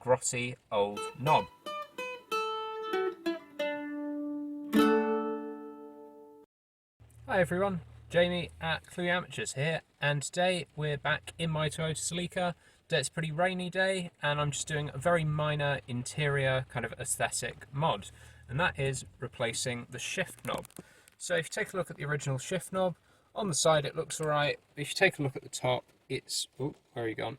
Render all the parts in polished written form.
grotty old knob. Hi everyone, Jamie at Cluey Amateurs here, and today we're back in my Toyota Celica. Today it's a pretty rainy day and I'm just doing a very minor interior kind of aesthetic mod, and that is replacing the shift knob. So if you take a look at the original shift knob, on the side it looks alright, but if you take a look at the top, it's... oh, where are you gone?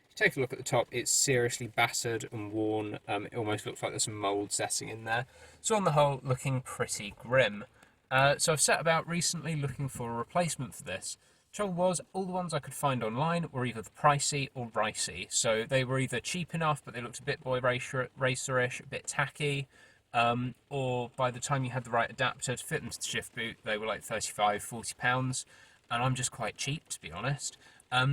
If you take a look at the top, it's seriously battered and worn. It almost looks like there's some mould setting in there. So on the whole, looking pretty grim. So I've set about recently looking for a replacement for this. Trouble was, all the ones I could find online were either pricey or ricey. So they were either cheap enough, but they looked a bit boy racerish, a bit tacky, or by the time you had the right adapter to fit into the shift boot, they were like £35–40, and I'm just quite cheap, to be honest.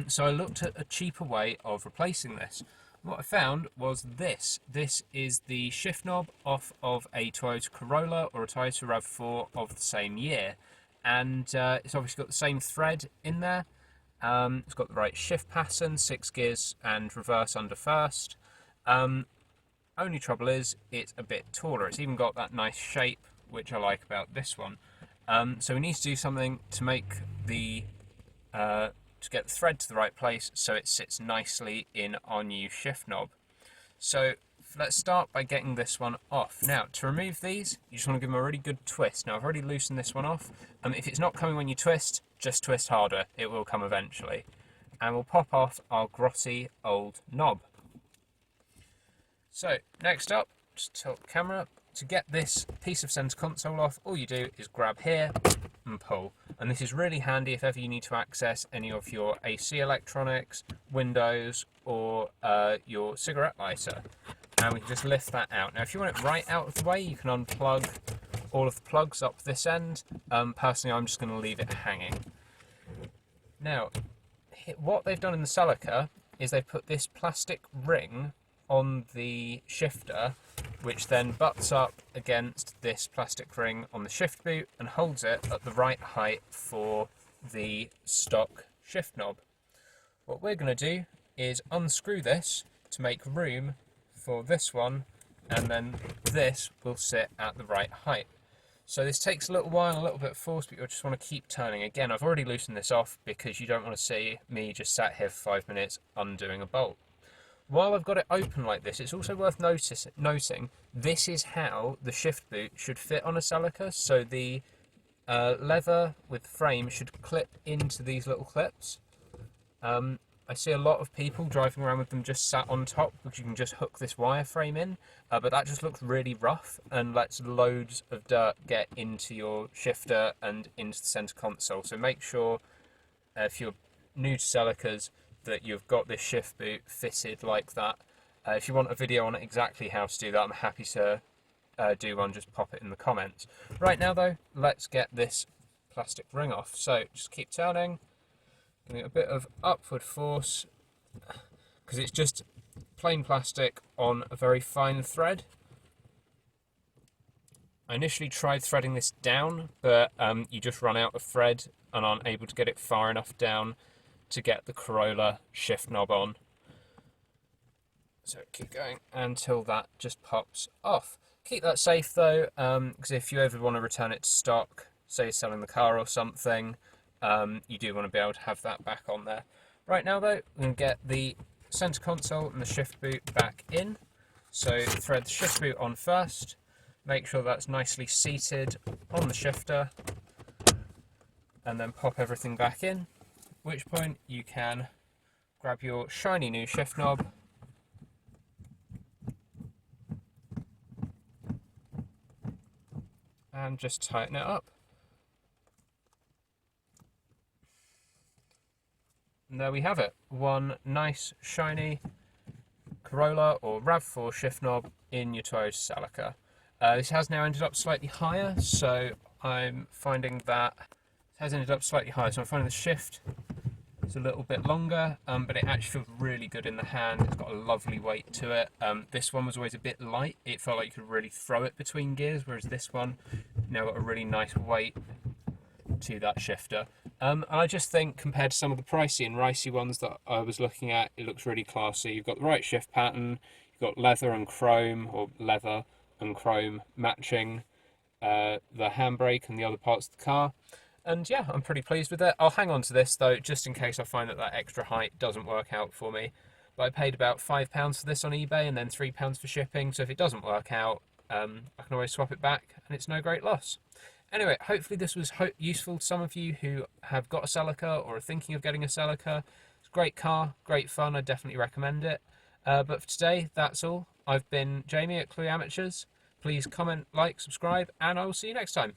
So I looked at a cheaper way of replacing this. What I found was this. This is the shift knob off of a Toyota Corolla or a Toyota RAV4 of the same year. And it's obviously got the same thread in there. It's got the right shift pattern, 6 gears and reverse under first. Only trouble is it's a bit taller. It's even got that nice shape, which I like about this one. So we need to do something to make the... to get the thread to the right place so it sits nicely in our new shift knob. So let's start by getting this one off. Now, to remove these, you just want to give them a really good twist. Now, I've already loosened this one off. If it's not coming when you twist, just twist harder. It will come eventually. And we'll pop off our grotty old knob. So, next up, just tilt the camera. To get this piece of centre console off, all you do is grab here and pull. And this is really handy if ever you need to access any of your AC electronics, windows, or your cigarette lighter. And we can just lift that out. Now, if you want it right out of the way, you can unplug all of the plugs up this end. Personally, I'm just going to leave it hanging. Now, what they've done in the Celica is they've put this plastic ring on the shifter, which then butts up against this plastic ring on the shift boot and holds it at the right height for the stock shift knob. What we're going to do is unscrew this to make room for this one, and then this will sit at the right height. So this takes a little while, a little bit of force, but you'll just want to keep turning. Again, I've already loosened this off because you don't want to see me just sat here for 5 minutes undoing a bolt. While I've got it open like this, it's also worth noting this is how the shift boot should fit on a Celica. So the leather with the frame should clip into these little clips. I see a lot of people driving around with them just sat on top because you can just hook this wireframe in, but that just looks really rough and lets loads of dirt get into your shifter and into the centre console. So make sure, if you're new to Celicas, that you've got this shift boot fitted like that. If you want a video on exactly how to do that, I'm happy to do one, just pop it in the comments. Right now though, let's get this plastic ring off. So just keep turning, giving it a bit of upward force, because it's just plain plastic on a very fine thread. I initially tried threading this down, but you just run out of thread and aren't able to get it far enough down to get the Corolla shift knob on. So keep going until that just pops off. Keep that safe though, because if you ever want to return it to stock, say you're selling the car or something, you do want to be able to have that back on there. Right now though, we're going to get the centre console and the shift boot back in. So thread the shift boot on first, make sure that's nicely seated on the shifter, and then pop everything back in. At which point you can grab your shiny new shift knob and just tighten it up. And there we have it, one nice shiny Corolla or RAV4 shift knob in your Toyota Celica. This has now ended up slightly higher, so I'm finding that it has ended up slightly higher, so I'm finding the shift is a little bit longer, but it actually feels really good in the hand. It's got a lovely weight to it. This one was always a bit light. It felt like you could really throw it between gears, whereas this one now got a really nice weight to that shifter. And I just think compared to some of the pricey and ricey ones that I was looking at, it looks really classy. You've got the right shift pattern, You've got leather and chrome, or leather and chrome matching the handbrake and the other parts of the car. And yeah, I'm pretty pleased with it. I'll hang on to this though, just in case I find that that extra height doesn't work out for me. But I paid about £5 for this on eBay and then £3 for shipping. So if it doesn't work out, I can always swap it back and it's no great loss. Anyway, hopefully this was useful to some of you who have got a Celica or are thinking of getting a Celica. It's a great car, great fun, I definitely recommend it. But for today, that's all. I've been Jamie at Cluey Amateurs. Please comment, like, subscribe, and I will see you next time.